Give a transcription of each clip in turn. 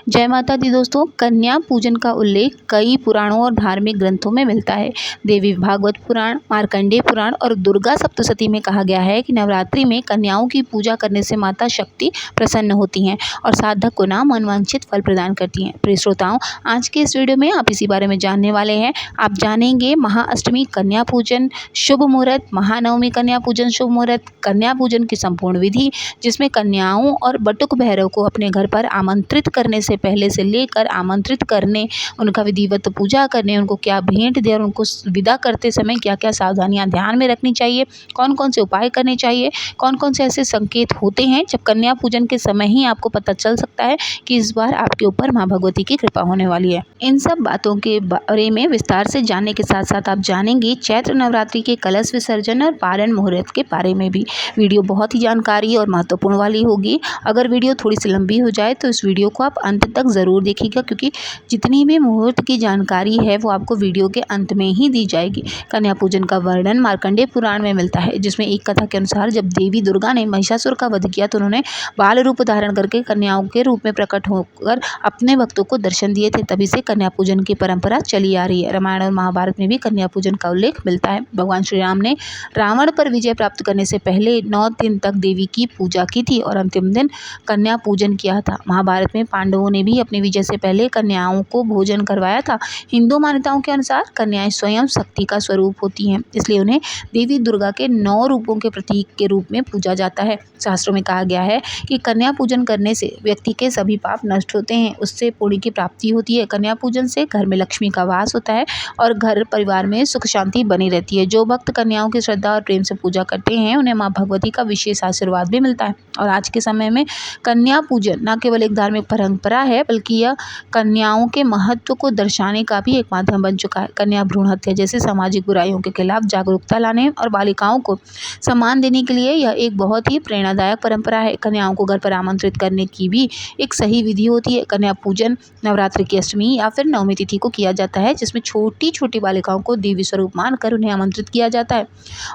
जय माता दी दोस्तों। कन्या पूजन का उल्लेख कई पुराणों और धार्मिक ग्रंथों में मिलता है। देवी भागवत पुराण, मार्कंडेय पुराण और दुर्गा सप्तशती में कहा गया है कि नवरात्रि में कन्याओं की पूजा करने से माता शक्ति प्रसन्न होती हैं और साधक को ना मनवांछित फल प्रदान करती हैं। प्रिय श्रोताओं, आज के इस वीडियो में आप इसी बारे में जानने वाले हैं। आप जानेंगे महाअष्टमी कन्या पूजन शुभ मुहूर्त, महानवमी कन्या पूजन शुभ मुहूर्त, कन्या पूजन की संपूर्ण विधि जिसमें कन्याओं और बटुक भैरव को अपने घर पर आमंत्रित करने से पहले से लेकर आमंत्रित करने, उनका विधिवत पूजा करने, उनको क्या भेंट दें और उनको विदा करते समय क्या क्या सावधानियां ध्यान में रखनी चाहिए, कौन कौन से उपाय करने चाहिए, कौन कौन से ऐसे संकेत होते हैं जब कन्या पूजन के समय ही आपको पता चल सकता है कि इस बार आपके ऊपर माँ भगवती की कृपा होने वाली है। इन सब बातों के बारे में विस्तार से जानने के साथ साथ आप जानेंगे चैत्र नवरात्रि के कलश विसर्जन और पारण मुहूर्त के बारे में भी। वीडियो बहुत ही जानकारी और महत्वपूर्ण वाली होगी। अगर वीडियो थोड़ी सी लंबी हो जाए तो इस वीडियो को आप अंत तक ज़रूर देखिएगा, क्योंकि जितनी भी मुहूर्त की जानकारी है वो आपको वीडियो के अंत में ही दी जाएगी। कन्या पूजन का वर्णन मार्कंडेय पुराण में मिलता है, जिसमें एक कथा के अनुसार जब देवी दुर्गा ने महिषासुर का वध किया तो उन्होंने बाल रूप धारण करके कन्याओं के रूप में प्रकट होकर अपने भक्तों को दर्शन दिए थे। तभी से कन्या पूजन की परंपरा चली आ रही है। रामायण और महाभारत में भी कन्या पूजन का उल्लेख मिलता है। भगवान श्री राम ने रावण पर विजय प्राप्त करने से पहले 9 दिन तक देवी की पूजा की थी और अंतिम दिन कन्या पूजन किया था। महाभारत में पांडवों ने भी अपनी विजय से पहले कन्याओं को भोजन करवाया था। हिंदू मान्यताओं के अनुसार कन्याएं स्वयं शक्ति का स्वरूप होती हैं, इसलिए उन्हें देवी दुर्गा के 9 रूपों के प्रतीक के रूप में पूजा जाता है। शास्त्रों में कहा गया है कि कन्या पूजन करने से व्यक्ति के सभी पाप नष्ट होते हैं, उससे पुण्य की प्राप्ति होती है। कन्या पूजन से घर में लक्ष्मी का वास होता है और घर परिवार में सुख शांति बनी रहती है। जो भक्त कन्याओं की श्रद्धा और प्रेम से पूजा करते हैं उन्हें माँ भगवती का विशेष आशीर्वाद भी मिलता है। और आज के समय में कन्या पूजन न केवल एक धार्मिक परंपरा है, बल्कि यह कन्याओं के महत्व को दर्शाने का भी एक माध्यम बन चुका है। कन्या भ्रूण हत्या जैसे सामाजिक बुराइयों के खिलाफ जागरूकता लाने और बालिकाओं को सम्मान देने के लिए यह एक बहुत ही प्रेरणादायक परंपरा है। कन्याओं को घर पर आमंत्रित करने की भी एक सही विधि होती है। कन्या पूजन नवरात्रि की अष्टमी या फिर नवमी तिथि को किया जाता है, जिसमें छोटी छोटी बालिकाओं को देवी स्वरूप मानकर उन्हें आमंत्रित किया जाता है।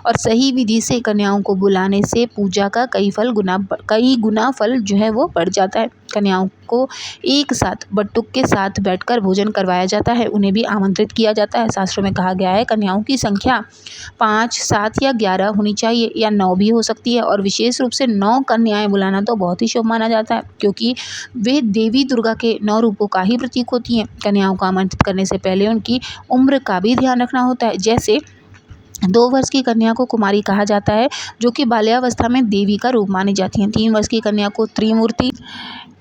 और सही विधि से कन्याओं को बुलाने से पूजा का कई गुना फल जो है वो बढ़ जाता है। कन्याओं को एक साथ बटुक के साथ बैठकर भोजन करवाया जाता है, उन्हें भी आमंत्रित किया जाता है। शास्त्रों में कहा गया है कन्याओं की संख्या 5, 7 या 11 होनी चाहिए, या 9 भी हो सकती है। और विशेष रूप से 9 कन्याएं बुलाना तो बहुत ही शुभ माना जाता है, क्योंकि वे देवी दुर्गा के 9 रूपों का ही प्रतीक होती हैं। कन्याओं को आमंत्रित करने से पहले उनकी उम्र का भी ध्यान रखना होता है। जैसे 2 वर्ष की कन्या को कुमारी कहा जाता है, जो कि बाल्यावस्था में देवी का रूप मानी जाती हैं। 3 वर्ष की कन्या को त्रिमूर्ति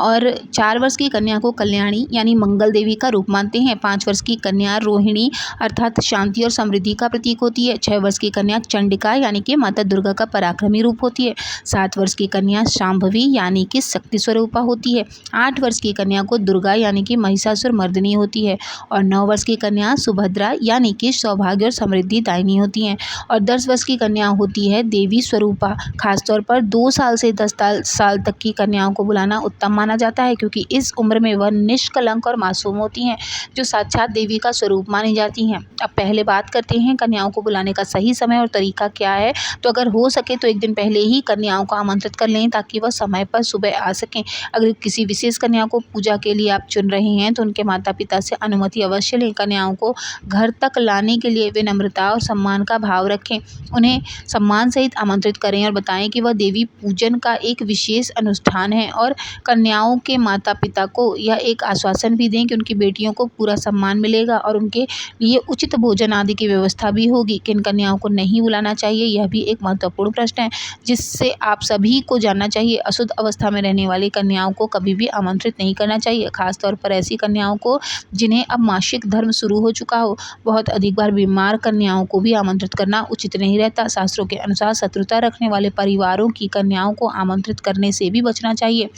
और 4 वर्ष की कन्या को कल्याणी यानी मंगल देवी का रूप मानते हैं। 5 वर्ष की कन्या रोहिणी अर्थात शांति और समृद्धि का प्रतीक होती है। 6 वर्ष की कन्या चंडिका यानी कि माता दुर्गा का पराक्रमी रूप होती है। 7 वर्ष की कन्या शांभवी यानी कि शक्ति स्वरूपा होती है। 8 वर्ष की कन्या को दुर्गा यानी कि महिषासुर मर्दिनी होती है। और 9 वर्ष की कन्या सुभद्रा यानी कि सौभाग्य और समृद्धि दायिनी होती है। और 10 वर्ष की कन्या होती है देवी स्वरूपा। खासतौर पर 2 साल से 10 साल तक की कन्याओं को बुलाना उत्तम माना जाता है, क्योंकि इस उम्र में वह निष्कलंक और मासूम होती हैं, जो साक्षात देवी का स्वरूप मानी जाती हैं। अब पहले बात करते हैं कन्याओं को बुलाने का सही समय और तरीका क्या है। तो अगर हो सके तो एक दिन पहले ही कन्याओं को आमंत्रित कर लें, ताकि वह समय पर सुबह आ सकें। अगर किसी विशेष कन्या को पूजा के लिए आप चुन रहे हैं तो उनके माता पिता से अनुमति अवश्य लें। कन्याओं को घर तक लाने के लिए विनम्रता और सम्मान का भाव रखें। उन्हें सम्मान सहित आमंत्रित करें और बताएं कि वह देवी पूजन का एक विशेष अनुष्ठान है। और कन्याओं के माता पिता को यह एक आश्वासन भी दें कि उनकी बेटियों को पूरा सम्मान मिलेगा और उनके लिए उचित भोजन आदि की व्यवस्था भी होगी। किन कन्याओं को नहीं बुलाना चाहिए, यह भी एक महत्वपूर्ण प्रश्न है, जिससे आप सभी को जानना चाहिए। अशुद्ध अवस्था में रहने वाली कन्याओं को कभी भी आमंत्रित नहीं करना चाहिए, खासतौर पर ऐसी कन्याओं को जिन्हें अब मासिक धर्म शुरू हो चुका हो। बहुत अधिक बार बीमार कन्याओं को भी आमंत्रित करना उचित नहीं रहता। शास्त्रों के अनुसार शत्रुता रखने वाले परिवारों की कन्याओं को आमंत्रित करने से भी बचना चाहिए।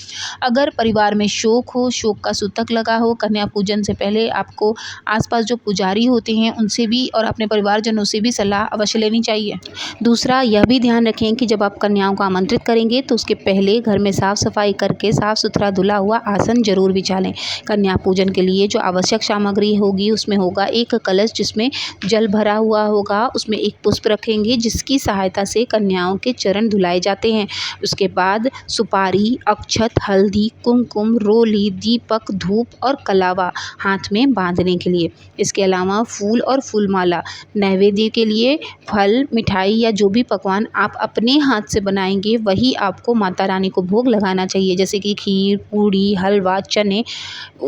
अगर परिवार में शोक हो, शोक का सूतक लगा हो, कन्या पूजन से पहले आपको आसपास जो पुजारी होते हैं उनसे भी और अपने परिवारजनों से भी सलाह अवश्य लेनी चाहिए। दूसरा, यह भी ध्यान रखें कि जब आप कन्याओं को आमंत्रित करेंगे तो उसके पहले घर में साफ सफाई करके साफ सुथरा धुला हुआ आसन जरूर बिछा लें। कन्या पूजन के लिए जो आवश्यक सामग्री होगी उसमें होगा एक कलश जिसमें जल भरा हुआ होगा, उसमें में एक पुष्प रखेंगे जिसकी सहायता से कन्याओं के चरण धुलाए जाते हैं। उसके बाद सुपारी, अक्षत, हल्दी, कुमकुम, रोली, दीपक, धूप और कलावा हाथ में बांधने के लिए। इसके अलावा फूल और फूलमाला, नैवेद्य के लिए फल, मिठाई या जो भी पकवान आप अपने हाथ से बनाएंगे वही आपको माता रानी को भोग लगाना चाहिए, जैसे कि खीर, पूड़ी, हलवा, चने,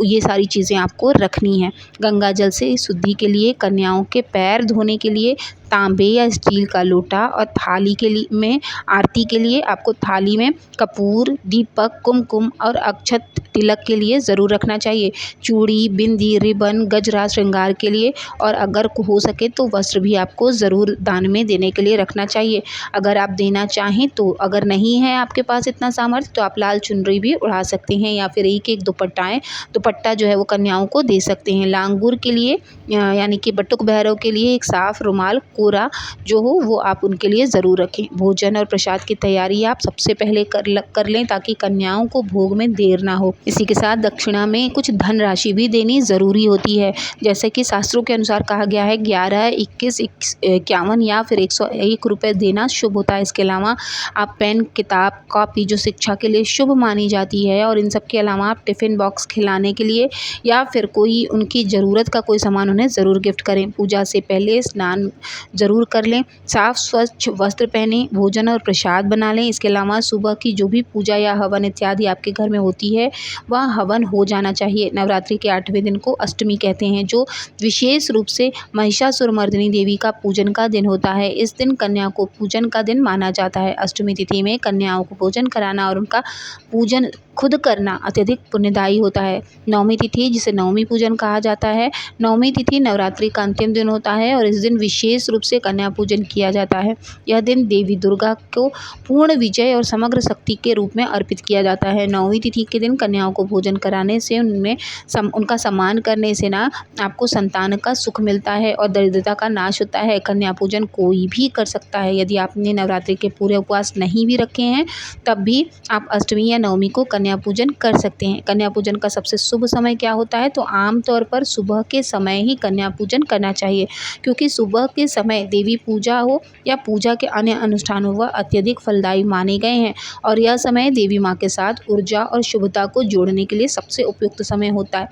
ये सारी चीज़ें आपको रखनी है। गंगा जल से शुद्धि के लिए, कन्याओं के पैर धोने के लिए तांबे या स्टील का लोटा और थाली के लिए में आरती के लिए आपको थाली में कपूर, दीपक, कुमकुम और अक्षत तिलक के लिए ज़रूर रखना चाहिए। चूड़ी, बिंदी, रिबन, गजरा श्रृंगार के लिए, और अगर हो सके तो वस्त्र भी आपको ज़रूर दान में देने के लिए रखना चाहिए। अगर आप देना चाहें तो, अगर नहीं है आपके पास इतना सामर्थ्य तो आप लाल चुनरी भी उड़ा सकते हैं या फिर एक दुपट्टा जो है वो कन्याओं को दे सकते हैं। लांगुर के लिए यानी कि बटुक भैरव के लिए एक साफ रुमाल कोरा जो हो वो आप उनके लिए ज़रूर रखें। भोजन और प्रसाद की तैयारी आप सबसे पहले कर लें ताकि कन्याओं को भोग में देर ना हो। इसी के साथ दक्षिणा में कुछ धन राशि भी देनी ज़रूरी होती है, जैसे कि शास्त्रों के अनुसार कहा गया है 11, 21, 51 या फिर 101 रुपये देना शुभ होता है। इसके अलावा आप पेन, किताब, कॉपी जो शिक्षा के लिए शुभ मानी जाती है, और इन सब के अलावा आप टिफ़िन बॉक्स खिलाने के लिए या फिर कोई उनकी ज़रूरत का कोई सामान उन्हें ज़रूर गिफ्ट करें। पूजा से पहले स्नान ज़रूर कर लें, साफ़ स्वच्छ वस्त्र पहनें, भोजन और प्रसाद बना लें। इसके अलावा सुबह की जो भी पूजा या हवन इत्यादि आपके घर में होती है वह हवन हो जाना चाहिए। नवरात्रि के 8वें दिन को अष्टमी कहते हैं, जो विशेष रूप से महिषासुरमर्दिनी देवी का पूजन का दिन होता है। इस दिन कन्या को पूजन का दिन माना जाता है। अष्टमी तिथि में कन्याओं को भोजन कराना और उनका पूजन खुद करना अत्यधिक पुण्यदायी होता है। नवमी तिथि, जिसे नवमी पूजन कहा जाता है, नवमी तिथि नवरात्रि का अंतिम दिन होता है और इस दिन विशेष रूप से कन्या पूजन किया जाता है। यह दिन देवी दुर्गा को पूर्ण विजय और समग्र शक्ति के रूप में अर्पित किया जाता है। नवमी तिथि के दिन कन्याओं को भोजन कराने से, उनका सम्मान करने से ना आपको संतान का सुख मिलता है और दरिद्रता का नाश होता है। कन्या पूजन कोई भी कर सकता है। यदि आपने नवरात्रि के पूरे उपवास नहीं भी रखे हैं तब भी आप अष्टमी या नवमी को कन्या पूजन कर सकते हैं। कन्या पूजन का सबसे शुभ समय क्या होता है? तो आमतौर पर सुबह के समय ही कन्या पूजन करना चाहिए, क्योंकि सुबह के समय देवी पूजा हो या पूजा के अन्य अनुष्ठान हो वह अत्यधिक फलदायी माने गए हैं, और यह समय देवी माँ के साथ ऊर्जा और शुभता को जोड़ने के लिए सबसे उपयुक्त समय होता है।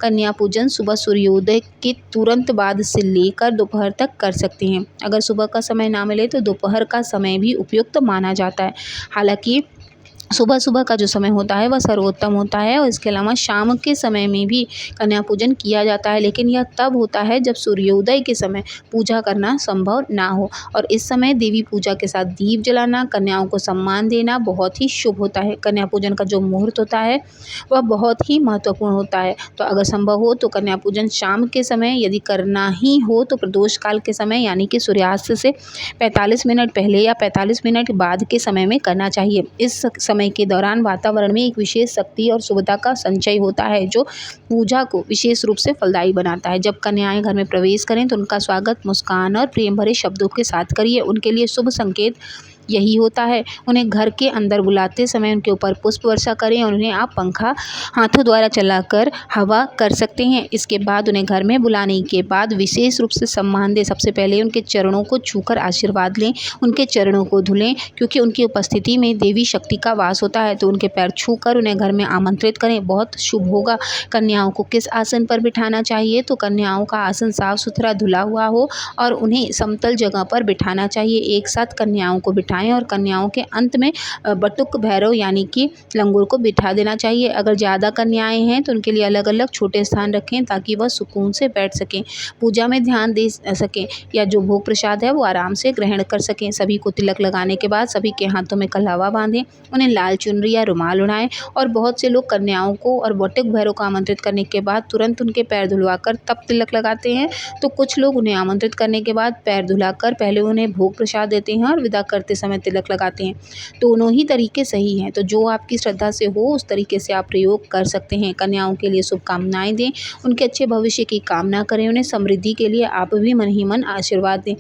कन्या पूजन सुबह सूर्योदय के तुरंत बाद से लेकर दोपहर तक कर सकते हैं। अगर सुबह का समय ना मिले तो दोपहर का समय भी उपयुक्त माना जाता है। हालांकि सुबह का जो समय होता है वह सर्वोत्तम होता है, और इसके अलावा शाम के समय में भी कन्या पूजन किया जाता है, लेकिन यह तब होता है जब सूर्योदय के समय पूजा करना संभव ना हो, और इस समय देवी पूजा के साथ दीप जलाना, कन्याओं को सम्मान देना बहुत ही शुभ होता है। कन्या पूजन का जो मुहूर्त होता है वह बहुत ही महत्वपूर्ण होता है। तो अगर संभव हो तो कन्या पूजन शाम के समय, यदि करना ही हो तो प्रदोष काल के समय यानी कि सूर्यास्त से 45 मिनट पहले या 45 मिनट बाद के समय में करना चाहिए। इस समय के दौरान वातावरण में एक विशेष शक्ति और शुभता का संचय होता है जो पूजा को विशेष रूप से फलदायी बनाता है। जब कन्याएं घर में प्रवेश करें तो उनका स्वागत मुस्कान और प्रेम भरे शब्दों के साथ करिए। उनके लिए शुभ संकेत यही होता है। उन्हें घर के अंदर बुलाते समय उनके ऊपर पुष्प वर्षा करें और उन्हें आप पंखा हाथों द्वारा चलाकर हवा कर सकते हैं। इसके बाद उन्हें घर में बुलाने के बाद विशेष रूप से सम्मान दें। सबसे पहले उनके चरणों को छूकर आशीर्वाद लें, उनके चरणों को धुलें, क्योंकि उनकी उपस्थिति में देवी शक्ति का वास होता है। तो उनके पैर छूकर उन्हें घर में आमंत्रित करें, बहुत शुभ होगा। कन्याओं को किस आसन पर बिठाना चाहिए? तो कन्याओं का आसन साफ सुथरा धुला हुआ हो और उन्हें समतल जगह पर बिठाना चाहिए। एक साथ कन्याओं को बिठाएं और कन्याओं के अंत में बटुक भैरव यानी कि लंगूर को बिठा देना चाहिए। अगर ज़्यादा कन्याएं हैं तो उनके लिए अलग अलग छोटे स्थान रखें ताकि वह सुकून से बैठ सकें, पूजा में ध्यान दे सकें, या जो भोग प्रसाद है वो आराम से ग्रहण कर सकें। सभी को तिलक लगाने के बाद सभी के हाथों में कलावा बांधें, उन्हें लाल चुनरी या रुमाल उड़ाएं। और बहुत से लोग कन्याओं को और बटुक भैरव को आमंत्रित करने के बाद तुरंत उनके पैर धुलवाकर तब तिलक लगाते हैं। तो कुछ लोग उन्हें आमंत्रित करने के बाद पैर धुलाकर पहले उन्हें भोग प्रसाद देते हैं और विदा करते समय समय तिलक लगाते हैं। दोनों ही तरीके सही हैं, तो जो आपकी श्रद्धा से हो उस तरीके से आप प्रयोग कर सकते हैं। कन्याओं के लिए शुभकामनाएँ दें, उनके अच्छे भविष्य की कामना करें, उन्हें समृद्धि के लिए आप भी मन ही मन आशीर्वाद दें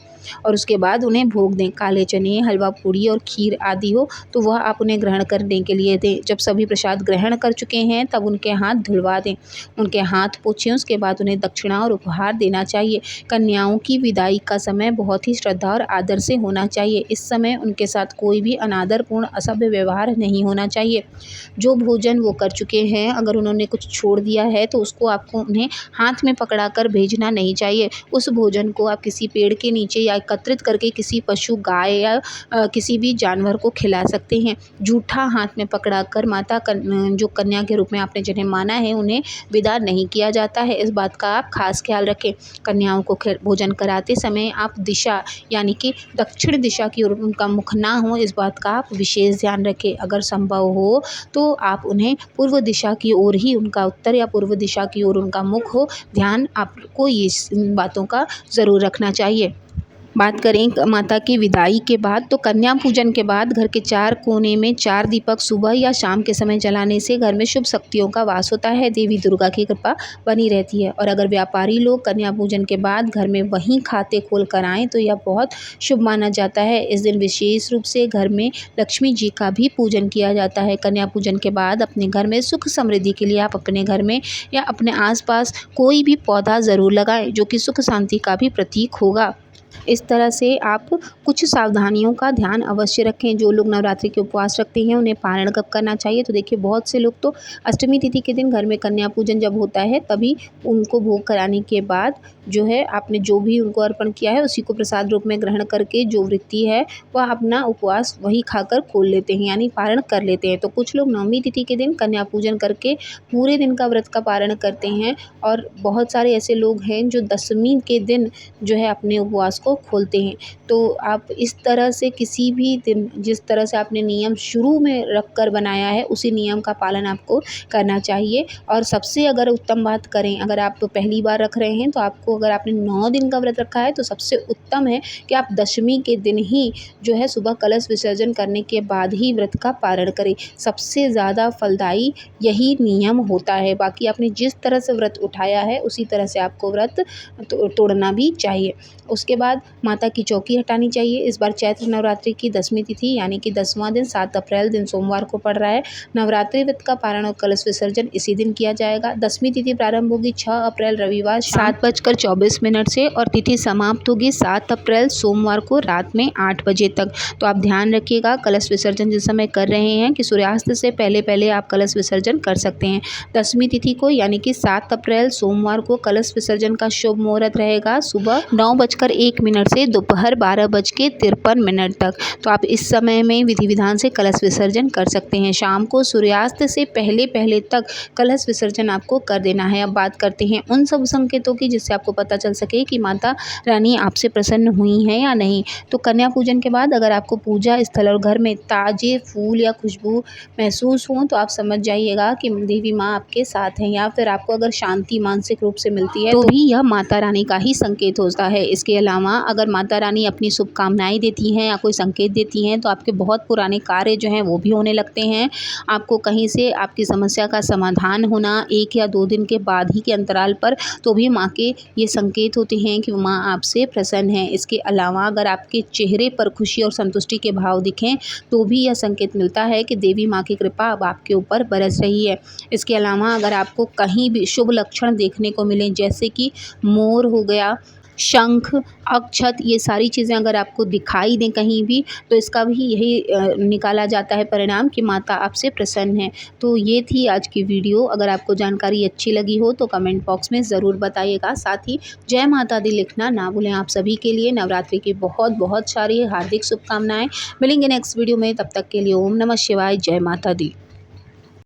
और उसके बाद उन्हें भोग दें। काले चने, हलवा पूड़ी और खीर आदि हो तो वह आप उन्हें ग्रहण करने के लिए दें। जब सभी प्रसाद ग्रहण कर चुके हैं तब उनके हाथ धुलवा दें, उनके हाथ पोंछें, उसके बाद उन्हें दक्षिणा और उपहार देना चाहिए। कन्याओं की विदाई का समय बहुत ही श्रद्धा और आदर से होना चाहिए। इस समय उनके साथ कोई भी अनादरपूर्ण असभ्य व्यवहार नहीं होना चाहिए। जो भोजन वो कर चुके हैं, अगर उन्होंने कुछ छोड़ दिया है तो उसको आपको उन्हें हाथ में पकड़ा कर भेजना नहीं चाहिए। उस भोजन को आप किसी पेड़ के नीचे या एकत्रित करके किसी पशु, गाय या किसी भी जानवर को खिला सकते हैं। जूठा हाथ में पकड़ा कर जो कन्या के रूप में आपने जिन्हें माना है उन्हें विदा नहीं किया जाता है। इस बात का आप खास ख्याल रखें। कन्याओं को भोजन कराते समय आप दिशा यानी कि दक्षिण दिशा की ओर उनका मुख ना हो, इस बात का आप विशेष ध्यान रखें। अगर संभव हो तो आप उन्हें पूर्व दिशा की ओर ही, उनका उत्तर या पूर्व दिशा की ओर उनका मुख हो, ध्यान आपको इन बातों का ज़रूर रखना चाहिए। बात करें माता की विदाई के बाद तो कन्या पूजन के बाद घर के 4 कोने में 4 दीपक सुबह या शाम के समय जलाने से घर में शुभ शक्तियों का वास होता है, देवी दुर्गा की कृपा बनी रहती है। और अगर व्यापारी लोग कन्या पूजन के बाद घर में वहीं खाते खोल कर आएँ तो यह बहुत शुभ माना जाता है। इस दिन विशेष रूप से घर में लक्ष्मी जी का भी पूजन किया जाता है। कन्या पूजन के बाद अपने घर में सुख समृद्धि के लिए आप अपने घर में या अपने आसपास कोई भी पौधा ज़रूर लगाएं जो कि सुख शांति का भी प्रतीक होगा। इस तरह से आप कुछ सावधानियों का ध्यान अवश्य रखें। जो लोग नवरात्रि के उपवास रखते हैं उन्हें पारण कब करना चाहिए, तो देखिए बहुत से लोग तो अष्टमी तिथि के दिन घर में कन्या पूजन जब होता है तभी उनको भोग कराने के बाद जो है आपने जो भी उनको अर्पण किया है उसी को प्रसाद रूप में ग्रहण करके जो वृत्ति है वह अपना उपवास वही खाकर खोल लेते हैं, यानी पारण कर लेते हैं। तो कुछ लोग नवमी तिथि के दिन कन्या पूजन करके पूरे दिन का व्रत का पारण करते हैं और बहुत सारे ऐसे लोग हैं जो दशमी के दिन जो है अपने उपवास को खोलते हैं। तो आप इस तरह से किसी भी दिन जिस तरह से आपने नियम शुरू में रख कर बनाया है उसी नियम का पालन आपको करना चाहिए। और सबसे अगर उत्तम बात करें, अगर आप पहली बार रख रहे हैं तो आपको, अगर आपने 9 दिन का व्रत रखा है तो सबसे उत्तम है कि आप दशमी के दिन ही जो है सुबह कलश विसर्जन करने के बाद ही व्रत का पारण करें। सबसे ज़्यादा फलदायी यही नियम होता है। बाकी आपने जिस तरह से व्रत उठाया है उसी तरह से आपको व्रत तोड़ना भी चाहिए। उसके बाद माता की चौकी हटानी चाहिए। इस बार चैत्र नवरात्रि की दशमी तिथि यानी कि 10वां दिन 7 अप्रैल दिन सोमवार को पड़ रहा है। नवरात्रि व्रत का पारण और कलश विसर्जन इसी दिन किया जाएगा। दशमी तिथि प्रारंभ होगी 6 अप्रैल रविवार 7:24 से और तिथि समाप्त होगी 7 अप्रैल सोमवार को रात में 8 बजे तक। तो आप ध्यान रखिएगा कलश विसर्जन जिस समय कर रहे हैं कि सूर्यास्त से पहले पहले आप कलश विसर्जन कर सकते हैं। दशमी तिथि को यानी कि 7 अप्रैल सोमवार को कलश विसर्जन का शुभ मुहूर्त रहेगा सुबह 9:01 से दोपहर 12:53 तक। तो आप इस समय में विधि विधान से कलश विसर्जन कर सकते हैं। शाम को सूर्यास्त से पहले पहले तक कलश विसर्जन आपको कर देना है। अब बात करते हैं उन सब संकेतों की जिससे आपको पता चल सके कि माता रानी आपसे प्रसन्न हुई हैं या नहीं। तो कन्या पूजन के बाद अगर आपको पूजा स्थल और घर में ताजे फूल या खुशबू महसूस हो तो आप समझ जाइएगा कि देवी माँ आपके साथ हैं, या फिर आपको अगर शांति मानसिक रूप से मिलती है तो भी यह माता रानी का ही संकेत होता है। इसके अलावा अगर माता रानी अपनी शुभकामनाएं देती हैं या कोई संकेत देती हैं तो आपके बहुत पुराने कार्य जो हैं वो भी होने लगते हैं। आपको कहीं से आपकी समस्या का समाधान होना 1 या 2 दिन के बाद ही के अंतराल पर, तो भी माँ के ये संकेत होते हैं कि माँ आपसे प्रसन्न है। इसके अलावा अगर आपके चेहरे पर खुशी और संतुष्टि के भाव दिखें तो भी यह संकेत मिलता है कि देवी माँ की कृपा अब आपके ऊपर बरस रही है। इसके अलावा अगर आपको कहीं भी शुभ लक्षण देखने को मिले जैसे कि मोर हो गया, शंख, अक्षत, ये सारी चीज़ें अगर आपको दिखाई दें कहीं भी तो इसका भी यही निकाला जाता है परिणाम कि माता आपसे प्रसन्न है। तो ये थी आज की वीडियो। अगर आपको जानकारी अच्छी लगी हो तो कमेंट बॉक्स में ज़रूर बताइएगा। साथ ही जय माता दी लिखना ना भूलें। आप सभी के लिए नवरात्रि की बहुत बहुत सारी हार्दिक शुभकामनाएं। मिलेंगे नेक्स्ट वीडियो में, तब तक के लिए ओम नमः शिवाय, जय माता दी।